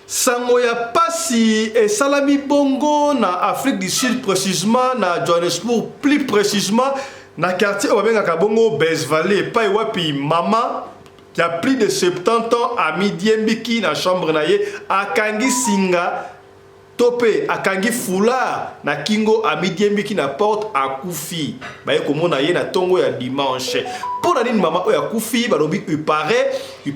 Sango ya pasi et salami bongo na Afrique du Sud précisément na Johannesburg plus précisément na quartier Obenga bongo Bez Valley pa wapi mama qui a plus de 70 ans à Midiembiki na chambre na ye akangi singa topé akangi foulard na kingo à Midiembiki na porte à Koufi baye komona ye na tongo ya dimanche pour la ligne maman oya Koufi balobi il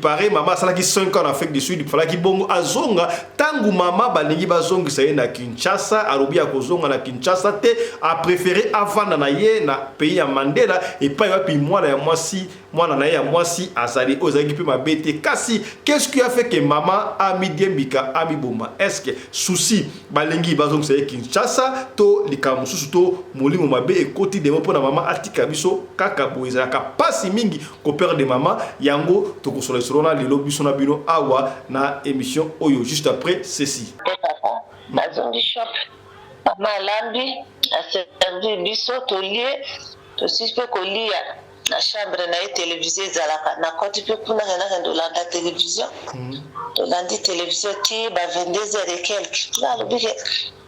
paraît maman sala ki 5 ans en Afrique du Sud il fallait ki bongo azonga tangu mama balingi bazongi saye na Kinshasa alobi ya kozonga na Kinshasa te a préféré avant na ye na pays ya Mandela et pas yapi mwana ya mwasi mwana na ya mwasi azali ozaki pe mabete kasi qu'est-ce qui a fait que maman a Midiembika a miboma est-ce que souci balingi bazongi saye Kinshasa to likamususu to molimo mabe e koti de mo na maman atika biso kaka boiza ka pasi mingi ko père de maman yango to ko solona lelo biso na bino awa na émission oyo juste après ceci bazongi shop mama lambi a servi biso to lié to sispe ko lia na chambre na télévisée zalaka na koti pe kuna na ndolanda télévision to landi télévision ti ba 22h et quelques là le bige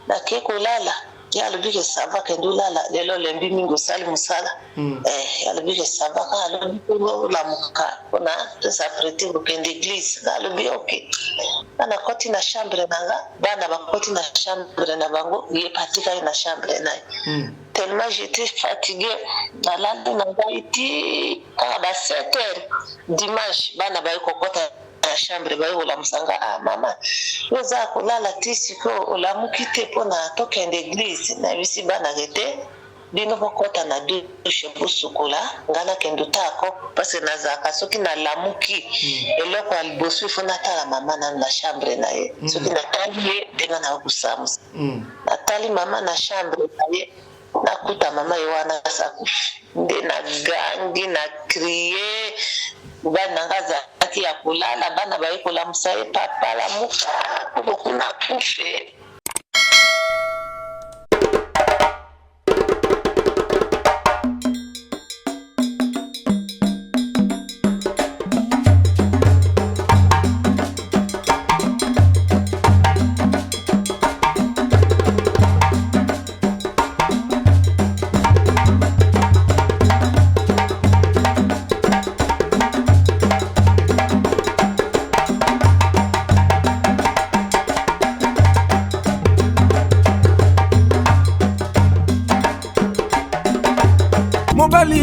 na ke ko lala ya le bige sava ke ndolala lelo lembi mingo sali musala ya le bige sava ka le bige la muka ona to s'apprêter au pain d'église là le bige OK na koti na chambre nanga bana ba koti na chambre na bango ye patika na chambre na tellement j'étais fatiguée na lande na baiti à 7h dimanche bana ba kokota na chambre ba yola musanga mama yoza kolala tisiko olamuki te pona toke d'église na bisi bana gete bino kokota na douche busukola ngana kendo tako parce que nazaka soki na lamuki eloko albosu fona tala mama na chambre na ye soki na tali denga na kusamusa natali mama na chambre na ye nakuta mama yowana sakufi nde na gangi na crier bana ngaza aki ya kulala bana baikola musaye papa la muka kuna kufe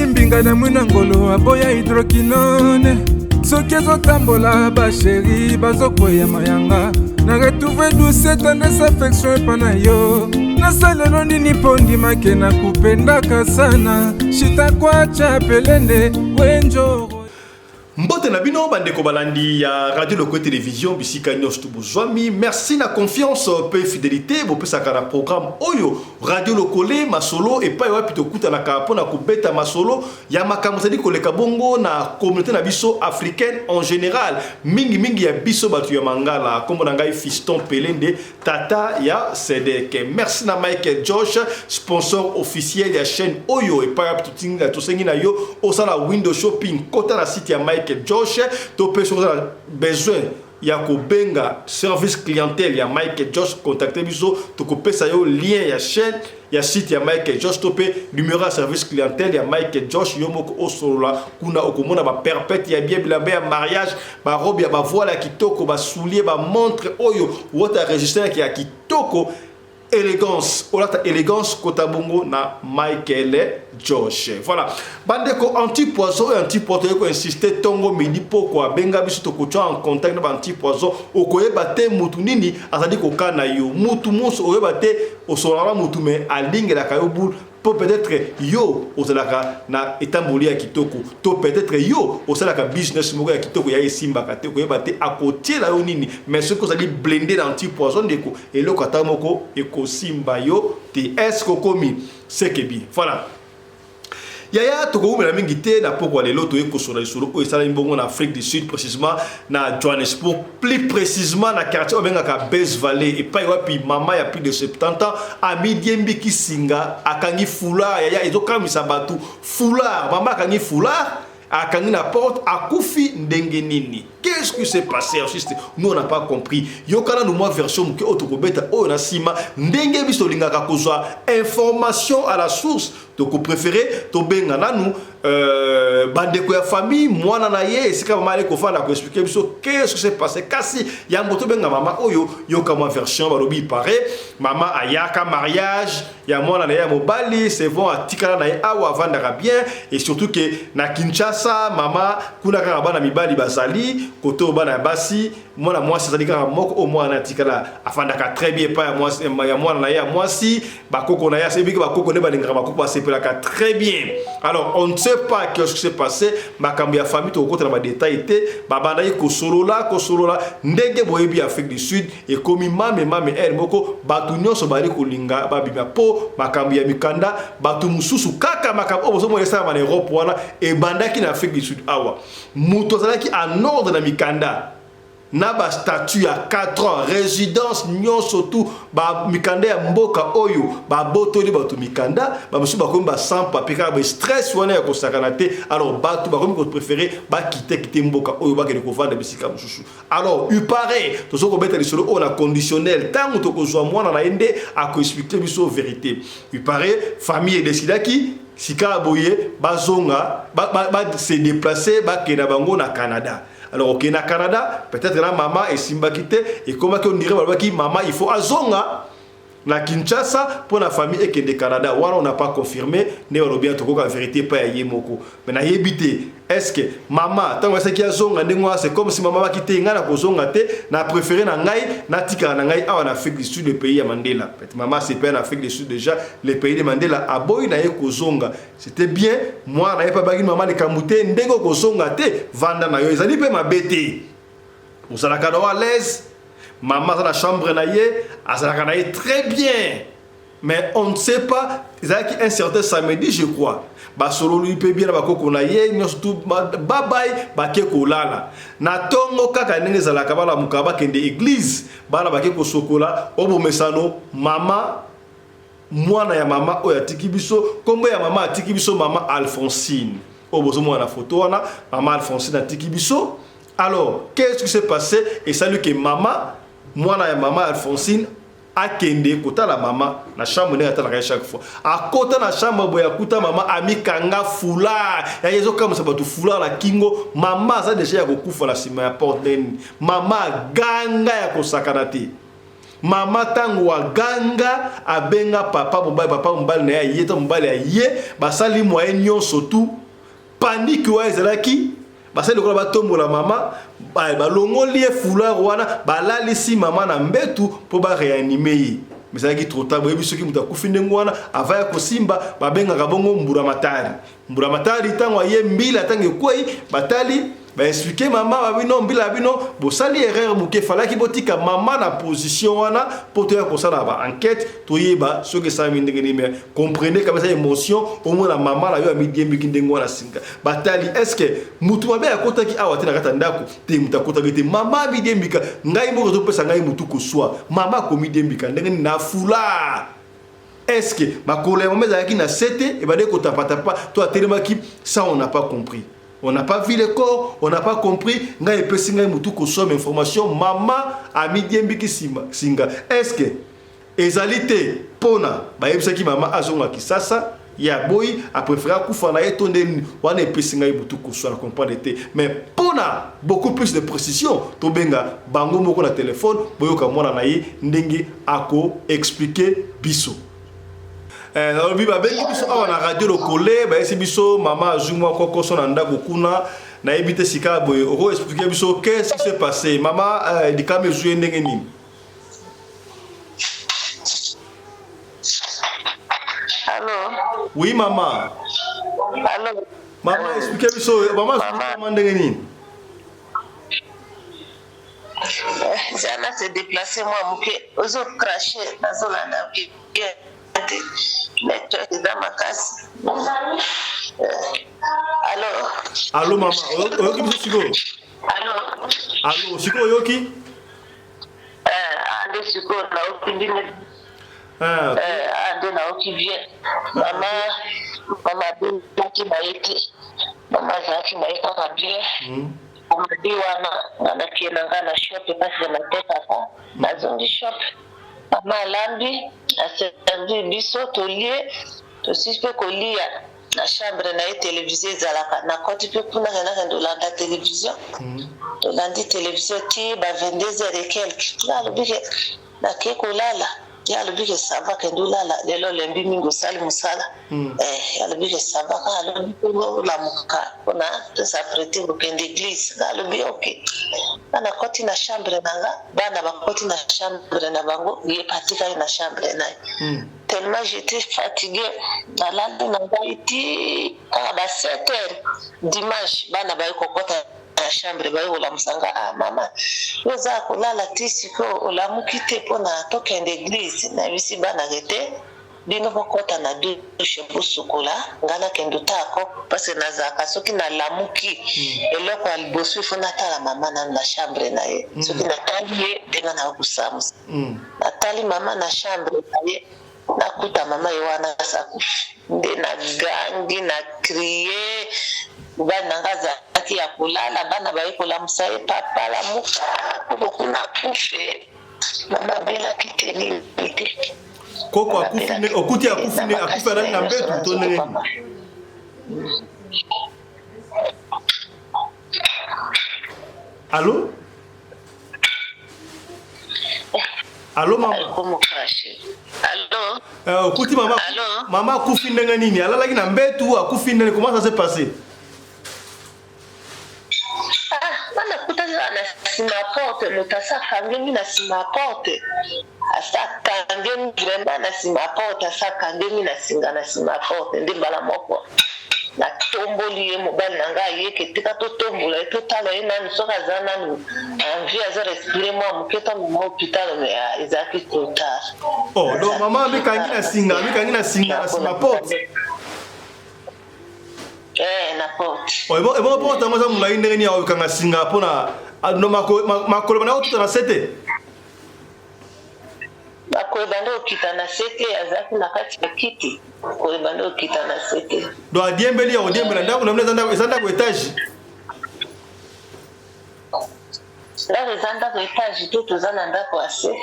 Mbinga na mwina ngolo aboya hydroquinone soki ezotambola basheri bazokwea mayanga na retrouve douce tendresse affection epa na yo nasalelo nini mpo ndimake na kupendaka sana shitakwacha pelende wenjoro Mbote na bino bandeko balandi ya Radio Loko Télévision bisika nyos tubuzwami merci na confiance pe fidélité bo pesa kana programme oyo Radio Lokole masolo et pa wapi to kuta na kapona kubeta masolo ya makambo zadi koleka bongo na communauté na biso africaine en général mingi ya biso batu ya mangala kombo na ngai Fiston Pelende tata ya Sedek merci na Michael Josh sponsor officiel ya chaîne oyo et pa wapi to tinga to sengi na yo osala window shopping kota na site ya Michael Josh, tu peux avoir besoin ya kobenga service clientèle ya Michael Josh contacter biso to kopesa ça yo lien ya chaîne ya site ya Michael Josh to pe numéro à service clientèle ya Michael Josh yo moko osolola kuna okomona ba perpète ya bien bilamba ya mariage ba robe ya ba voile kitoko ba soulier ba montre oyo wota register ya kitoko élégance olata élégance kotabongo na Michael Josh voilà bandeko anti-poison et anti-poison ko insister tongo midi poko benga biso to kocha en contact na anti-poison okoyeba te mutu nini azali kokana yo mutu monso oyeba te osola mutu me alingela kayobu pour peut-être yo osalaka na etamboli ya kitoko to peut-être yo osalaka business moko ya kitoko ya esimba ka te koyeba te akotie la yo nini mais ce que vous allez blender dans anti-poison deko eloko ata moko ekosimba yo te est-ce que komi c'est que bien voilà Yaya tokoumela mingi te na poko lelo to ekosola isolo o esala mbongo na Afrique du Sud précisément na Johannesburg plus précisément na quartier obenga ka Bez Valley et pa wapi mama ya plus de 70 ans a Midiembiki singa akangi foulard yaya ezokamisa batu foulard mama akangi foulard akangi na porte akufi ndenge nini. Qu'est-ce qui s'est passé? Nous on n'a pas compris. Yokana nous moi version muke otokobeta o na sima ndenge biso lingaka kozwa information à la source. Donc préféré to benga nanu bandeko ya famille mwana na ye esika mama ale kofanda ko expliquer biso qu'est-ce qui s'est passé kasi ya moto benga mama oyo yoka moi version balobi paraît mama ayaka mariage ya mwana na ye mobali c'est bon atikala na ye awa vandaka bien et surtout que na Kinshasa mama kuna kaka bana mibali bazali koto bana basi mwana mwasi azali kaka moko au mwana atikala afandaka très bien pa ya mwana na ye ya mwasi bakoko na ye sebiki bakoko ne balingaka bakoko basepelaka très bien. Alors on ne sait pas qu'est-ce qui s'est passé makambo ya famille to kota na ba détail té babanda yi kosolola ndenge boyebi Afrique du Sud et komi mame elle moko batu nyonso bali kolinga babima po makambo ya mikanda batu mususu kaka makambo obozo mo lesa na Europe wana e bandaki na Afrique du Sud awa muto zalaki en ordre na mikanda na ba statut à 4 ans résidence nyonso tout ba mikanda ya mboka oyo ba botoli batu mikanda ba musu ba komba sans papier ka ba stress wana ya kosakana te alors batu ba komi ko préférer ba quitter mboka oyo ba kene ko vanda bisika mususu. Alors il paraît to soko beta lisolo on a conditionnel tant to ko zwa mwana na ende a ko expliquer biso vérité. Il paraît famille décidaki sika boye bazonga ba se déplacer ba kena bango na Canada. Alors au Canada, peut-être la maman est simbakite et comment on dirait maman il faut azonga la Kinshasa pour la famille et que de Canada. Voilà on n'a pas confirmé, ne on bien tout la vérité pas y moko. Mais na yebité est-ce que maman tant que qui azonga ndengwa c'est comme si maman va quitter ngana ko zonga te na préféré na ngai na tika na ngai en Afrique du Sud le pays ya Mandela. Peut-être maman c'est pas en Afrique du Sud déjà le pays de Mandela a boy na ko zonga. C'était bien moi na pas bagi maman de kamute ndengo ko zonga te vanda na yo ezali pe mabete. Osalaka à l'aise. Maman dans la chambre naïe, elle très bien. Mais on ne sait pas, il y a un certain samedi, je crois. Basolo lui peut bien ba koko naïe, nous surtout bye ba keko lala. Na tongo kaka nenge zala kabala mukaba kende église, bana ba keko sokola, obo mesano mama mwana ya mama oya tikibiso, kombo ya mama tikibiso mama Alphonsine. Obo zo mwana photo wana, mama Alphonsine tikibiso. Alors, qu'est-ce qui s'est passé? Et salut que maman moi na maman Alphonsine a kende kota la maman na chambre ne atala chaque fois a kota na chambre boya kuta maman ami kanga fula ya yezo comme ça batu fula la kingo maman ça déjà ya kokufa la sima ya porte maman ganga ya kosakanate maman tango wa ganga abenga papa mbali na ye to mbali ya ye basali moyen nyonso tout panique wa ezalaki basa le kola tombo la mama ba longoli foulard wana balalisi mama na mbetu po ba réanimer mais ça qui trop tard boyebi soki muta kufinde ngwana avaya ko simba babenga kabongo mbura matari tango ye mbila tange kwei batali ba expliquer maman babino mbila bino bosali erreur muke falaki botika mama na position wana pour te ko sala ba enquête to yeba soki ça mindenge ni mais comprenez comme ça émotion au moins la maman la yo amidie mbiki ngwana singa batali est-ce que mutu mabe akota ki awa tena kata ndako te muta kota gete mama amidie mbika ngai moko to pesa ngai mutu ko swa mama ko midie mbika ndenge na fula. Est-ce que ma collègue maman zaki na sete et ba de ko tapata pas toi tellement qui ça on n'a pas compris. On n'a pas vu le corps, on n'a pas compris. Nga epesi nga mutu ko somme information maman a midi mbiki singa. Est-ce que ezalité pona ba yebisa ki maman azonga kisasa ya boy a préféré kufa na etonde wana epesi nga mutu ko so na comprendre te. Mais pona beaucoup plus de précision to benga bango moko na téléphone boyoka mona na ye ndenge ako expliquer biso. Alors biba bengi biso awa na radio lokole ba esi biso mama azumwa koko so na ndako kuna na ebite sika boye oko expliquer biso qu'est-ce qui s'est passé mama dikame jouer ndenge nini. Allô. Oui maman. Allô. Maman expliquer biso maman ndenge nini. Jana se déplacer moi muke ozo cracher na zona na dans ma casse. Allô maman, oyoki biso siko? Allô, siko oyoki? Ande siko na okindine. Ande na okivie. Mama baki baiti. mama zaki maika bien madiwana na kiena ngana shop parce na teka ka bazongi shop mama lambi aservi biso tolie to sispe kolia na chambre na télévisée zalaka na koti pe kuna kana ndolanda télévision to landi télévision ti ba 22h et quelques là le bige na ke kolala ya le bige sava ke ndolala lelo lembi mingo sali musala ya le bige sava ka le bige la muka kuna to s'apprêter pour qu'une église là le bige OK na koti na chambre nanga bana ba koti na chambre na bango ye patika na chambre na tellement j'étais fatiguée na landi na ngaiti à 7h dimanche bana ba kokota na chambre ba yo la musanga mama yoza kulala tisiko olamukite pona toka l'église na bisi bana gete bino kokota na douche busukola ngana kendo tako parce na zaka soki na lamuki eloko albosu fona tala mama na chambre na ye soki na tali denga na kusamusa natali mama na chambre na ye nakuta mama yewana sakufi nde na gangi na crier bana ngaza ati ya kulala bana baikola musaye papa la muka kuna kufe mama bela kiteni ite koko akufine okuti akufine akufera na mbetu tonene Allô? Allô mama. Allô. Okuti mama. Allô. Mama akufine nga nini? Alala ki na mbetu akufine comment ça s'est passé? Bana kutaza na sima porte mutasa kangemi na sima porte asa kangemi vraiment na sima porte asa kangemi na singa na sima porte ndi bala moko na tomboli ye mobali nanga yeke tika to tombola to tala ina nsoka zana ni envie aza respirer moi muketa mu hôpital mais ezaki trop tard. Oh donc maman mikangi na singa na sima porte. Na porte. Oh ebo porte moi za mulai ndenge ni awukanga singa pona no makolo na otuta na sete. Bakoebanda okita na sete azaki na kati ya kiti koebanda okita na sete do adiembeli ya odiembela ndako na mneza ezanda ko etage ndako ezanda ko etage to tozana ndako ase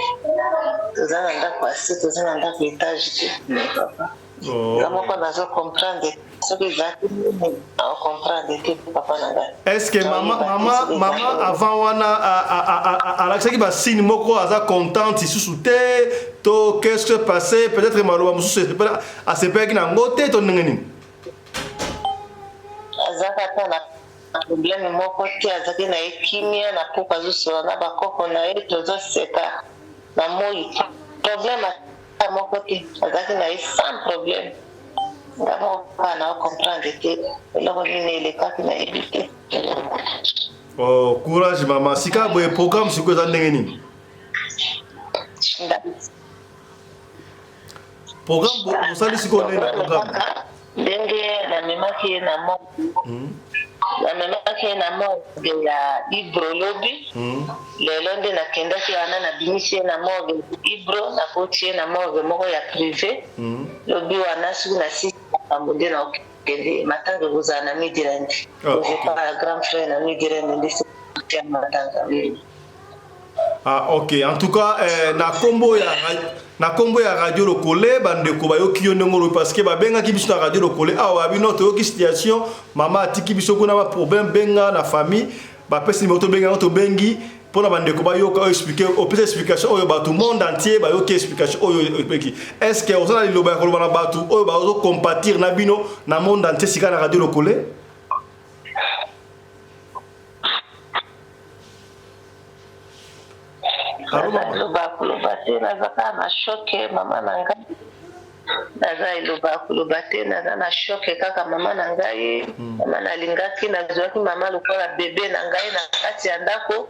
tozana ndako ase tozana ndako etage te kama kwa nazo comprendre ce que zaki na comprendre te papa nanga est-ce que maman avant wana alakisaki ba signe moko aza contente sous te to qu'est-ce qui s'est passé peut-être maloba mususu asepeki na ngote to ndenge azaka kana problème moko te azaki na ekimia na poko zuso na bakoko na ye tozo seka na moi problème moko te azaki na sans problème ngamo kana comprendre que eloko nini elekaki na ebite. Oh courage maman sika boye programme siko za ndenge nini programme bosali siko ndenge programme ndenge na memaki na mo na memaki na mo ya Ibro lobi lelo nde nakendaki wana na bimisi na morgue Ibro na kotie na morgue moko ya privé lobi wana suki na sisi amode na okende matanga kuzana midirandi kwa grand frère na midirandi ndisi ya matanga ok en tout cas na kombo ya radio lokole bandeko bayoki yo ndengolo parce que babengaki biso na radio lokole awa bino toyoki situation mama atiki biso kuna ba problème benga na famille bapesi numéro to benga to bengi pona bandeko bayoka expliquer au plus explication oyo ba tout monde entier bayoki explication oyo epeki est-ce que osala liloba ko bana batu oyo ba zo compatir na bino na monde entier sika na radio lokole nazaka na shoke mama na ngai naza iloba kuloba te naza na shoke kaka mama na ngai mama nalingaki nazwaki mama lokola bebe na ngai na kati ya ndako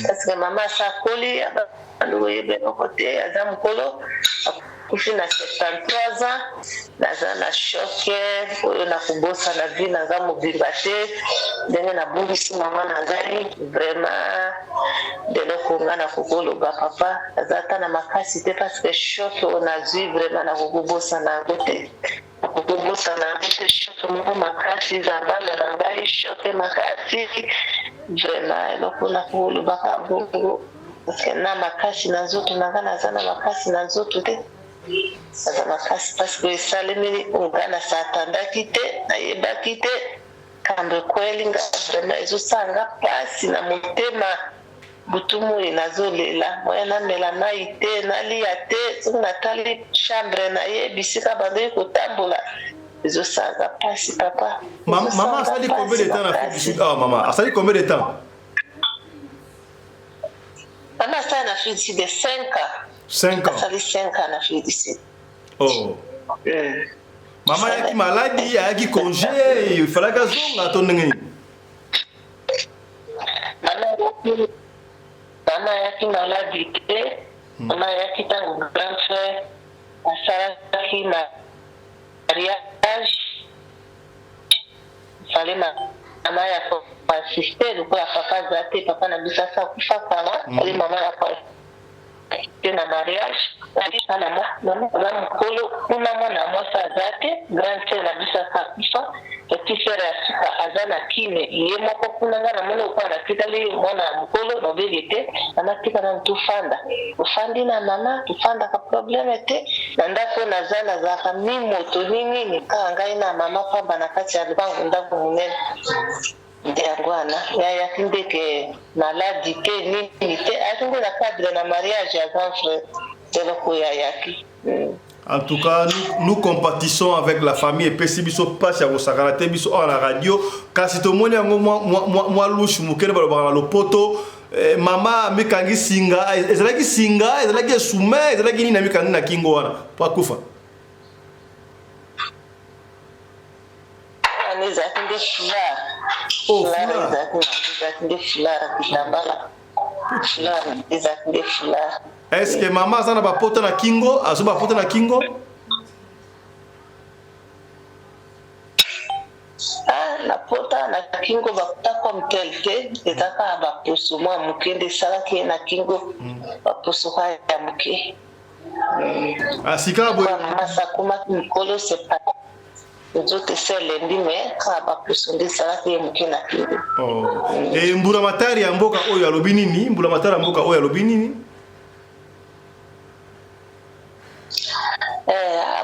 parce mama asakoli abaluko yebenoko te aza mokolo akufi na 73 ans naza na shoke oyo na kobosa na vie naza mobimba te ndenge nabungisi mama na ngai vraiment deloko nga na kokoloba papa aza ata na makasi te parce que shoke oyo nazwi vraiment na kokobosa na yango te kukubusana ndete shoke moko makasi za bana na ngai shoke makasi vraiment eloko na kolobaka bongo parce que na makasi na nzoto na nga naza na makasi na nzoto te naza makasi parce que esalemeli nga na satandaki te nayebaki te kambe kweli nga vraiment ezosanga mpasi na motema butumuli nazolela moya namela mai te nalia te soki natali chambre na ye bisika bandoki kotambola ezosanga mpasi papa. Maman asali combien de temps en Afrique du Sud? Ah maman, asali combien de temps? Maman asali en Afrique du Sud de 5 ans. 5 ans. Asali 5 ans en Afrique du Sud. Oh. Maman yaki maladi, yaki congé, il fallait que zonga tondengi. Mama yaki maladi te, mama yaki tango grand frère asalaki mariage, fallait mama ya assister lokola papa aza te, papa na biso asa kufa kala, fallait mama ya te na mariage mama aza mokolo kuna mwana mwasi aza te, grand frère na biso asa kufa petit frère ya suka aza na kine ye moko kuna nga namoni okuwa natikali mwana ya mokolo nobeli te anatika na tufanda ofandi na mama tufandaka probleme te na ndako naza nazalaka mimoto nini kaka ngai na mama pamba na kati ya libango ndako monene nde yango wana yayaki ndeke maladi te nini te ayaki nde na cadre na mariage ya grand frère eloko yayaki. En tout cas, nous compatissons avec la famille et pesi biso passe ya kosakarate biso à la radio kasi to moni yango moi louche mukele balobaka na lopoto mama mekangi singa ezalaki sume ezalaki nini mekangi na kingo wana pa kufa ezalaki nde fleur ezalaki nde fleur kitambala fleur ezalaki nde fleur. Est-ce que maman azana ba pota na kingo azuba pota na kingo? Na pota na kingo bakota comme tel te ezaka ba poso mwa mukende salaki na kingo ba poso ya muke. Asika boy. Mama sakuma mikolo sepa. Nzote selendi me ka ba poso ndi salaki muke na kingo. Oh. Et mbura matari ya mboka oyo alobi nini? Mbura matari ya mboka oyo alobi nini?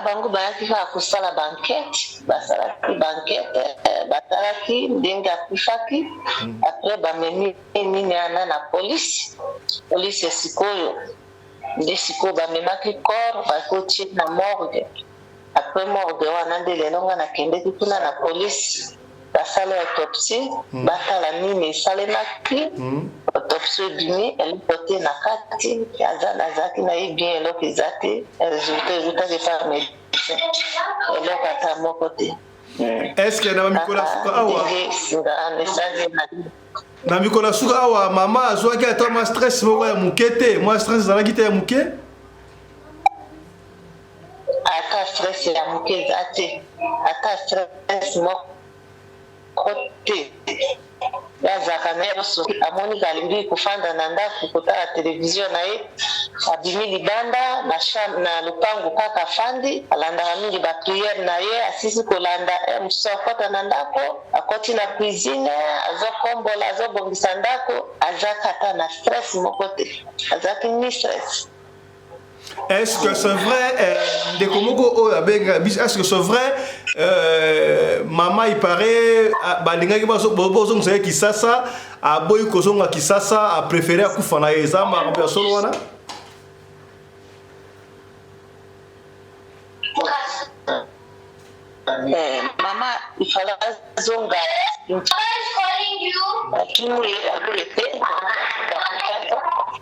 Bango bayaki kaka kosala bankete basalaki bankete batalaki ndenge akufaki apres bamemi nini ana na polisi sikoyo nde sikoyo bamemaki corps bakotie na morgue apres morgue wana nde lelo nga nakendeki kuna na polisi basala autopsie batala nini esalemaki autopsie ebimi eloko te na kati azalaki na ye bien eloko eza te résultat ezutaki par médecin eloko ata moko te. Est-ce que na mikolo suka awa na mikolo suka awa mama azwaki ata ma stress moko ya muke te mwa stress ezalaki te ya muke ata stress ya muke eza te ata stress moko côté yazaka na soki amoni kalingi kufanda na ndako kotala television na ye abimi libanda na lupango kaka fandi alandaka mingi bapriere na ye asisi kolanda mosusu akota na ndako akoti na cuisine azokombola azobongisa ndako azaka ata na stress moko te azaki ni stress. Est-ce que c'est vrai est-ce que c'est vrai maman il paraît balingaki bozonga sa Kisasa a boy kozonga Kisasa a préféré akufa na ezama kwa solo wana mama il fallait zonga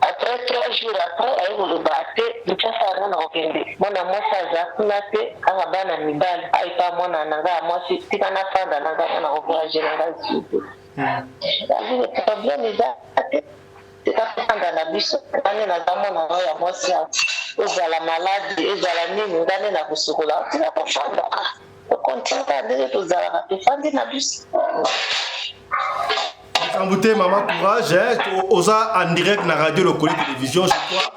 après 3 jours après elle voulait battre mchasa na okende mwana mwasa za kuna te kama bana mibali aipa mwana nanga mwasi tika na fanda nanga na ovaje na ngazi le problème za tika fanda na biso ane na zamona na ya mwasi ezala maladi ezala nini ngane na kusukula tika kufanda continue à dire tozala tofandi na biso. Likambouté, maman, courage. Osa en direct na radio locale télévision, je crois.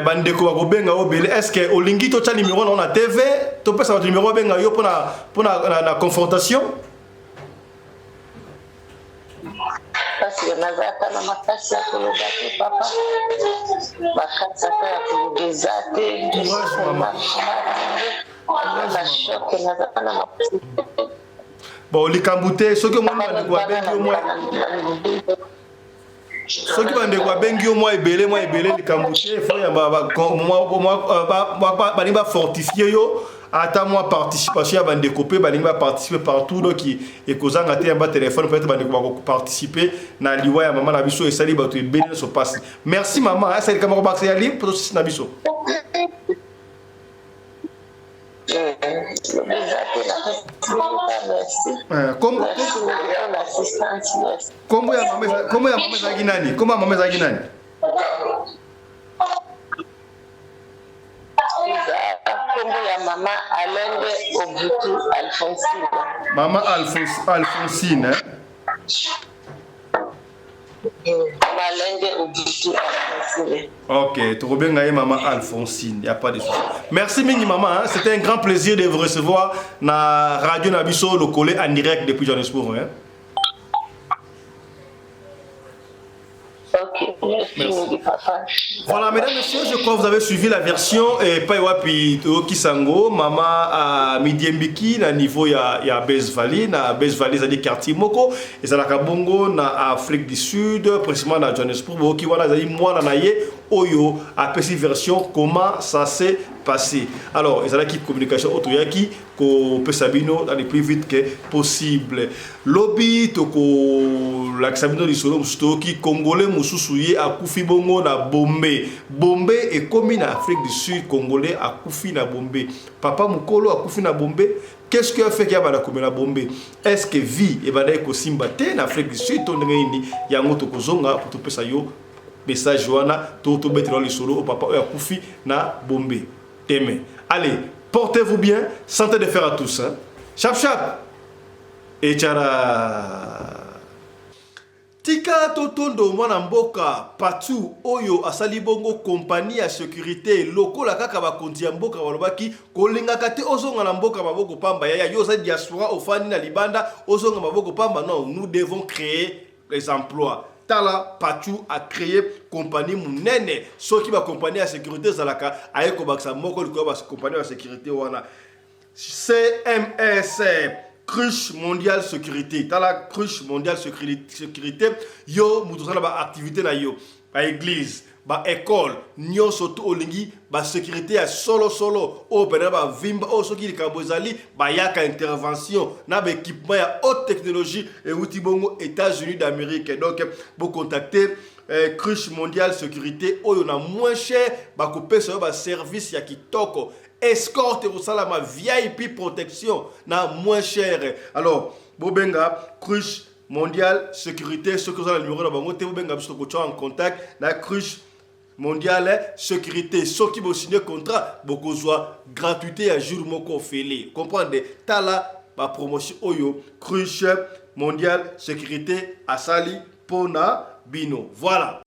Bandeko bakobenga obele. Est-ce que olingi to cha numéro na TV? To pesa votre numéro benga yo pour la confrontation? Parce que nazaka na makasi ya koloba te papa. Bakatsa ya kolobeza te. Courage, maman. Na choc nazaka na makasi. Bon, Likambouté, ce que moi bandeko babengi yo moi. Soki bandeko babengi yo moi ebele Likambouté, faut ya moi ba fortifier yo. Ata moi participation à bandeko pe balingi ba participer partout donc et kozanga te ba téléphone peut-être bandeko ba participer na liwa ya maman na biso et sali ba to ebele so passe. Merci maman, ça le camera box ya li pour na biso. Comment ya maman zaki nani? Comment maman zaki nani? Maman Alende Obutu Alphonsine. Maman Alphonsine, hein? Alende Obutu Alphonsine. Ok, tu reviens gagner maman Alphonsine, il n'y a pas de souci. Merci Mingi maman, hein? C'était un grand plaisir de vous recevoir na Radio Nabiso, le collé en direct depuis Johannesburg. Hein? Merci. Voilà, mesdames et messieurs, je crois que vous avez suivi la version et Paiwapi Kisango, maman Midiembiki, na niveau ya Bez Valley, na Bez Valley, c'est-à-dire quartier Moko, et ça na Bongo, na Afrique du Sud, précisément na Johannesburg, qui voilà, c'est-à-dire moi, na naye, Oyo, à petite version, comment ça s'est passé. Alors, il y a une communication autoyaki, qu'on peut s'abino dans le plus vite que possible. Lobby, toko, l'axamino du solo, qui congolais, moussousouye, à Koufi Bongo, na Bombay. Bombay est comme en Afrique du Sud, congolais, à Koufi na Bombay. Papa Moukolo, à Koufi na Bombay. Qu'est-ce qu'il a fait qu'il y a à Bombay? Est-ce que vie et Badaïko Simbate en Afrique du Sud, on est ya moto kozonga pour te faire message Joana, tout mettre le solo au papa à Koufi na Bombay. Aimé. Allez, portez-vous bien, santé de fer à tous. Hein. Chap chap et tchara. Tika totondo mwana mboka patu oyo asali bongo compagnie ya sécurité lokola kaka bakonzi ya mboka balobaki kolinga kate ozonga na mboka maboko pamba ya yo za diaspora ofani na libanda ozonga maboko pamba. Non, nous devons créer les emplois. Tala Patu a créé compagnie munene soki ba compagnie ya sécurité zalaka ayeko baksa moko liko ba compagnie ya sécurité wana CMS Cruche mondiale sécurité. Tala cruche mondiale sécurité yo mutuzala ba activité na yo ba église ba école nyo soto olingi ba sécurité ya solo o pena ba vimba o soki likabozali ba yaka intervention na ba équipement ya haute technologie et outil bongo États-Unis d'Amérique. Donc vous contacter Cruche mondiale sécurité oyo na moins cher ba couper sur ba service ya kitoko escorte au salama VIP protection na moins cher. Alors bobenga Cruche mondiale sécurité ce que vous avez le numéro de bango te bobenga biso ko en contact na Cruche mondiale sécurité ceux qui vont signer contrat beaucoup soit gratuité à jour moko félé comprendre tala ba promotion oyo Cruche mondiale sécurité asali pona bino. Voilà.